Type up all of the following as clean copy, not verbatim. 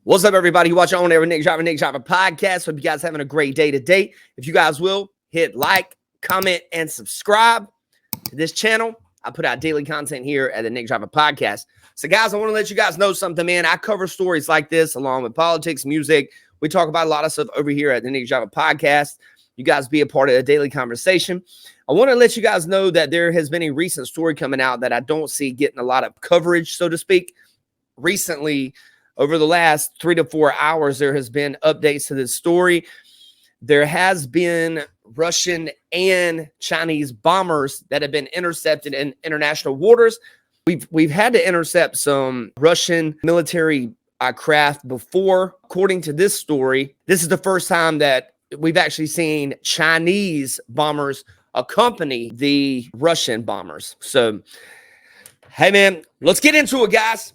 What's up, everybody? You watch on every Nick Driver podcast. Hope you guys having a great day today. If you guys will, hit like, comment, and subscribe to this channel. I put out daily content here at the Nick Driver podcast. So, guys, I want to let you guys know something, man. I cover stories like this along with politics, music. We talk about a lot of stuff over here at the Nick Driver podcast. You guys be a part of a daily conversation. I want to let you guys know that there has been a recent story coming out that I don't see getting a lot of coverage, so to speak. Recently, over the last 3 to 4 hours, there has been updates to this story. There has been Russian and Chinese bombers that have been intercepted in international waters. We've had to intercept some Russian military craft before. According to this story, this is the first time that we've actually seen Chinese bombers accompany the Russian bombers. So, hey, man, let's get into it, guys.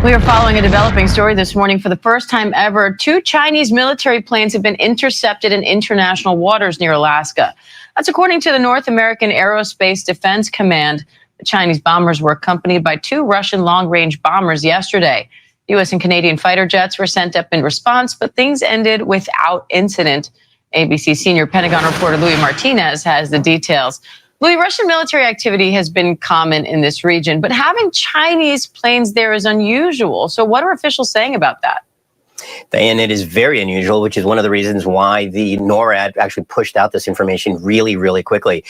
We are following a developing story this morning. For the first time ever, 2 Chinese military planes have been intercepted in international waters near Alaska. That's according to the North American Aerospace Defense Command. The Chinese bombers were accompanied by 2 Russian long-range bombers yesterday. U.S. and Canadian fighter jets were sent up in response, but things ended without incident. ABC senior Pentagon reporter Louis Martinez has the details. Louis, Russian military activity has been common in this region, but having Chinese planes there is unusual. So what are officials saying about that? And it is very unusual, which is one of the reasons why the NORAD actually pushed out this information really, really quickly.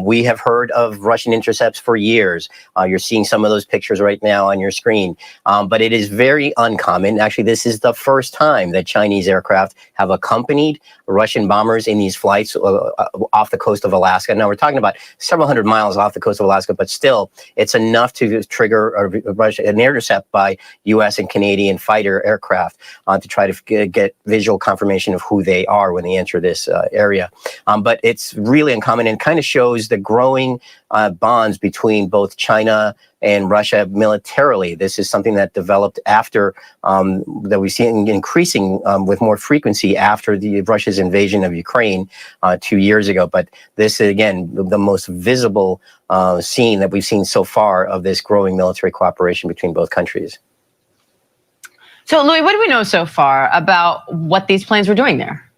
We have heard of Russian intercepts for years. You're seeing some of those pictures right now on your screen, but it is very uncommon. Actually, this is the first time that Chinese aircraft have accompanied Russian bombers in these flights off the coast of Alaska. Now, we're talking about several hundred miles off the coast of Alaska, but still, it's enough to trigger an intercept by U.S. and Canadian fighter aircraft to try to get visual confirmation of who they are when they enter this area. But it's really uncommon and kind of shows the growing bonds between both China and Russia militarily. This is something that developed after that we've seen increasing with more frequency after Russia's invasion of Ukraine 2 years ago. But this is, again, the most visible scene that we've seen so far of this growing military cooperation between both countries. So, Louis, what do we know so far about what these planes were doing there?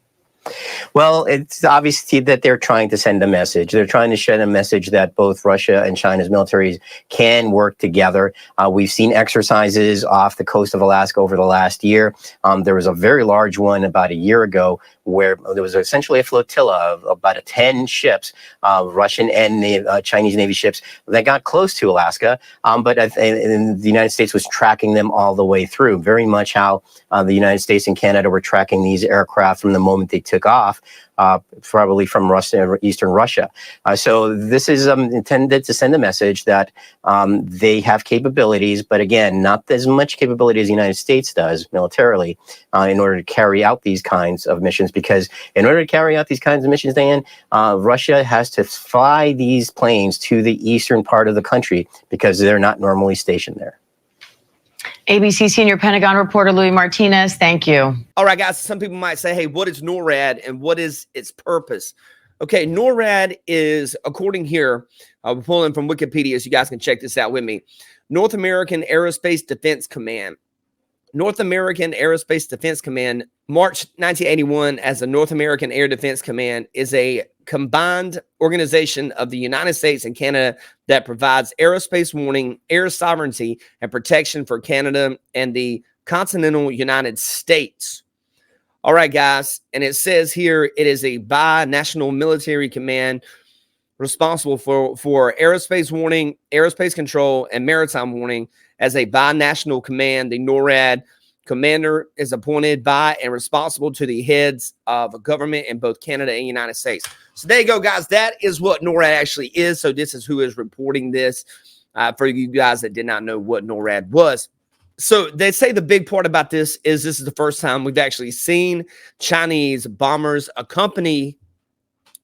Well, it's obvious that they're trying to send a message. They're trying to send a message that both Russia and China's militaries can work together. We've seen exercises off the coast of Alaska over the last year. There was a very large one about a year ago where there was essentially a flotilla of about 10 ships, Russian and Chinese Navy ships, that got close to Alaska. But the United States was tracking them all the way through, very much how the United States and Canada were tracking these aircraft from the moment they took off, probably from Russia, Eastern Russia. So this is intended to send a message that they have capabilities, but again, not as much capability as the United States does militarily in order to carry out these kinds of missions. Because in order to carry out these kinds of missions, Dan, Russia has to fly these planes to the eastern part of the country because they're not normally stationed there. ABC senior Pentagon reporter Louis Martinez, thank you. All right, guys, some people might say, hey, what is NORAD and what is its purpose? Okay, NORAD is, according here, we're pulling from Wikipedia so you guys can check this out with me. North American Aerospace Defense Command. North American Aerospace Defense Command, March 1981 as the North American Air Defense Command, is a combined organization of the United States and Canada that provides aerospace warning, air sovereignty, and protection for Canada and the continental United States. All right, guys, and it says here it is a bi-national military command responsible for aerospace warning, aerospace control, and maritime warning. As a bi-national command, the NORAD commander is appointed by and responsible to the heads of government in both Canada and United States. So there you go, guys. That is what NORAD actually is. So this is who is reporting this for you guys that did not know what NORAD was. So they say the big part about this is the first time we've actually seen Chinese bombers accompany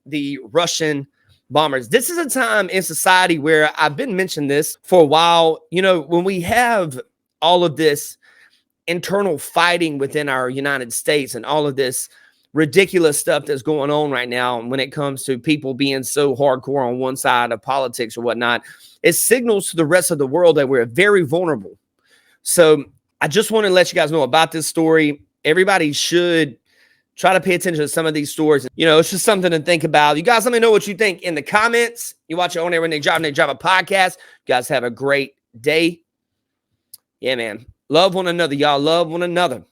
the Russian bombers. This is a time in society where I've been mentioning this for a while. You know, when we have all of this internal fighting within our United States and all of this ridiculous stuff that's going on right now when it comes to people being so hardcore on one side of politics or whatnot, it signals to the rest of the world that we're very vulnerable. So I just want to let you guys know about this story. Everybody should try to pay attention to some of these stories. You know, it's just something to think about. You guys let me know what you think in the comments. You watch it on Air When They Drive a podcast. You guys have a great day. Yeah, man. Love one another, y'all. Love one another.